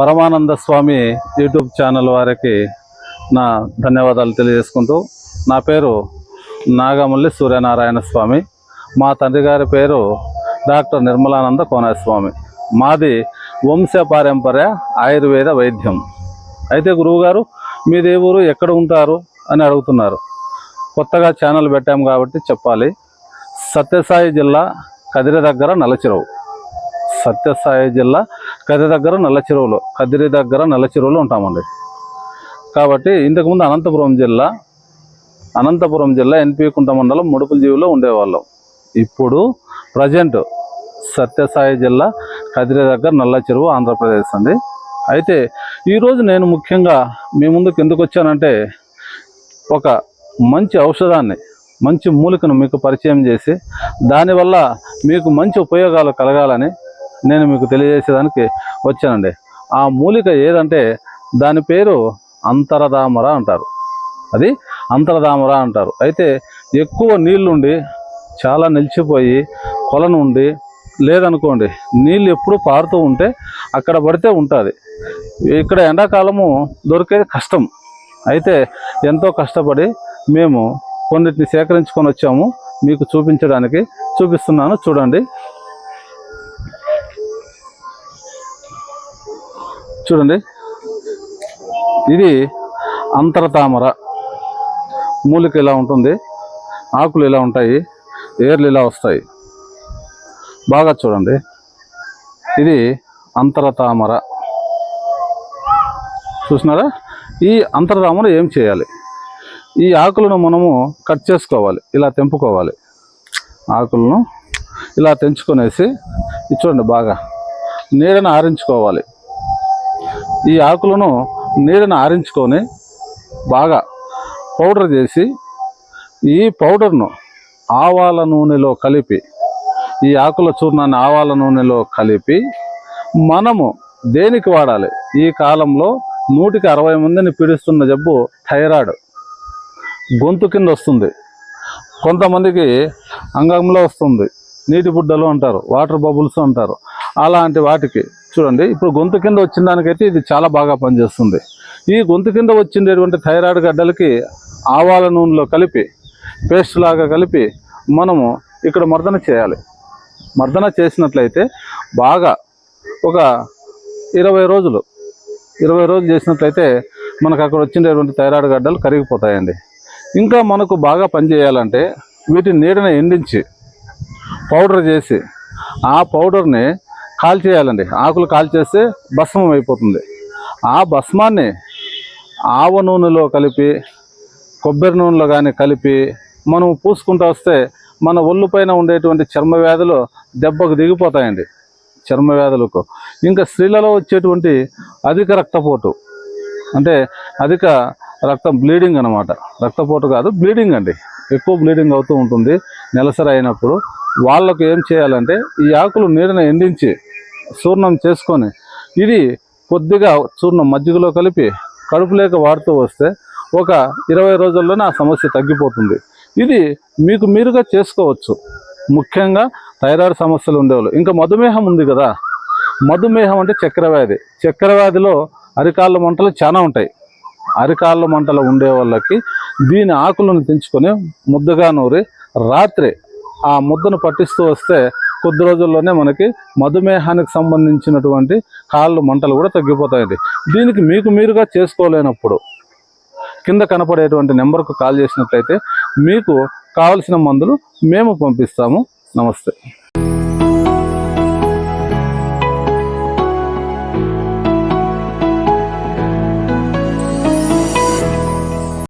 పరమానంద స్వామి YouTube channel వారికి నా ధన్యవాదాలు తెలియజేసుకుంటూ, నా పేరు నాగమల్లి సూర్యనారాయణ స్వామి. మా తండ్రి గారి పేరు డాక్టర్ నిర్మలానంద కోనస్వామి. మాది వంశపారంపర్య ఆయుర్వేద వైద్యం. అయితే గురువుగారు మీదే ఊరు, ఎక్కడ ఉంటారు అని అడుగుతున్నారు. కొత్తగా ఛానల్ పెట్టాము కాబట్టి చెప్పాలి. సత్యసాయి జిల్లా కదిరి దగ్గర నల్లచెరువు. సత్యసాయి జిల్లా కదిరి దగ్గర నల్లచెరువులో, కదిరి దగ్గర నల్లచెరువులో ఉంటామండి. కాబట్టి ఇంతకుముందు అనంతపురం జిల్లా ఎన్పి-కుంట మండలం ముడుపులజీవిలో ఉండేవాళ్ళం. ఇప్పుడు ప్రజెంట్ సత్యసాయి జిల్లా కదిరి దగ్గర నల్లచెరువు, ఆంధ్రప్రదేశ్ అండి. అయితే ఈరోజు నేను ముఖ్యంగా మీ ముందుకు ఎందుకు వచ్చానంటే, ఒక మంచి ఔషధాన్ని, మంచి మూలికను మీకు పరిచయం చేసి దానివల్ల మీకు మంచి ఉపయోగాలు కలగాలని నేను మీకు తెలియజేసేదానికి వచ్చానండి. ఆ మూలిక ఏదంటే దాని పేరు అంతరదామర అంటారు. అది అంతరదామర అంటారు. అయితే ఎక్కువ నీళ్ళుండి చాలా నిలిచిపోయి కొలను ఉండి లేదనుకోండి, నీళ్ళు ఎప్పుడు పారుతూ ఉంటే అక్కడ పడితే ఉంటుంది. ఇక్కడ ఎండాకాలము దొరికేది కష్టం. అయితే ఎంతో కష్టపడి మేము కొన్నిటిని సేకరించుకొని వచ్చాము, మీకు చూపించడానికి చూపిస్తున్నాను. చూడండి ఇది అంతరతామర మూలిక. ఇలా ఉంటుంది, ఆకులు ఇలా ఉంటాయి, ఏర్లు ఇలా వస్తాయి. బాగా చూడండి, ఇది అంతరతామర. చూసినారా? ఈ అంతరతామర ఏం చేయాలి? ఈ ఆకులను మనము కట్ చేసుకోవాలి, ఇలా తెంపుకోవాలి. ఆకులను ఇలా తెంచుకొనేసి చూడండి, బాగా నీడను ఆరించుకోవాలి. ఈ ఆకులను నీడను ఆరించుకొని బాగా పౌడర్ చేసి, ఈ పౌడర్ను ఆవాల నూనెలో కలిపి, ఈ ఆకుల చూర్ణాన్ని ఆవాల నూనెలో కలిపి మనము దేనికి వాడాలి? ఈ కాలంలో 160 మందిని పీడిస్తున్న జబ్బు థైరాయిడ్. గొంతు కింద వస్తుంది, కొంతమందికి అంగంలో వస్తుంది, నీటి బుడ్డలు అంటారు, వాటర్ బబుల్స్ అంటారు. అలాంటి వాటికి చూడండి, ఇప్పుడు గొంతు కింద వచ్చిన దానికైతే ఇది చాలా బాగా పనిచేస్తుంది. ఈ గొంతు కింద వచ్చినటువంటి థైరాయిడ్ గడ్డలకి ఆవాల నూనెలో కలిపి, పేస్ట్ లాగా కలిపి మనము ఇక్కడ మర్దన చేయాలి. మర్దన చేసినట్లయితే బాగా ఒక 20 రోజులు చేసినట్లయితే మనకు అక్కడ వచ్చినటువంటి థైరాయిడ్ గడ్డలు కరిగిపోతాయండి. ఇంకా మనకు బాగా పనిచేయాలంటే వీటిని నీడని ఎండించి పౌడర్ చేసి, ఆ పౌడర్ని కాల్చేయాలండి. ఆకులు కాల్చేస్తే భస్మం అయిపోతుంది. ఆ భస్మాన్ని ఆవ నూనెలో కలిపి, కొబ్బరి నూనెలో కానీ కలిపి మనం పూసుకుంటూ వస్తే మన ఒళ్ళు పైన ఉండేటువంటి చర్మ వ్యాధులు దెబ్బకు దిగిపోతాయండి. చర్మ వ్యాధులకు, ఇంకా స్త్రీలలో వచ్చేటువంటి అధిక రక్తపోటు, అంటే అధిక రక్తం బ్లీడింగ్ అనమాట. రక్తపోటు కాదు, బ్లీడింగ్ అండి. ఎక్కువ బ్లీడింగ్ అవుతూ ఉంటుంది నెలసరి అయినప్పుడు. వాళ్ళకు ఏం చేయాలంటే ఈ ఆకులు నీడను ఎండించి చూర్ణం చేసుకొని, ఇది కొద్దిగా చూర్ణం మజ్జిగలో కలిపి కడుపు లేక వాడుతూ వస్తే ఒక 20 రోజుల్లోనే ఆ సమస్య తగ్గిపోతుంది. ఇది మీకు మీరుగా చేసుకోవచ్చు. ముఖ్యంగా థైరాయిడ్ సమస్యలు ఉండేవాళ్ళు. ఇంకా మధుమేహం ఉంది కదా, మధుమేహం అంటే చక్కెరవ్యాధి. చక్కెరవ్యాధిలో అరికాళ్ళ మంటలు చాలా ఉంటాయి. అరికాళ్ళ మంటలు ఉండే వాళ్ళకి దీని ఆకులను తెంచుకొని ముద్దగా నూరి రాత్రి ఆ ముద్దను పట్టిస్తూ వస్తే కొద్ది రోజుల్లోనే మనకి మధుమేహానికి సంబంధించినటువంటి కాళ్ళు మంటలు కూడా తగ్గిపోతాయండి. దీనికి మీకు మీరుగా చేసుకోలేనప్పుడు కింద కనపడేటువంటి నెంబర్కు కాల్ చేసినట్లయితే మీకు కావలసిన మందులు మేము పంపిస్తాము. నమస్తే.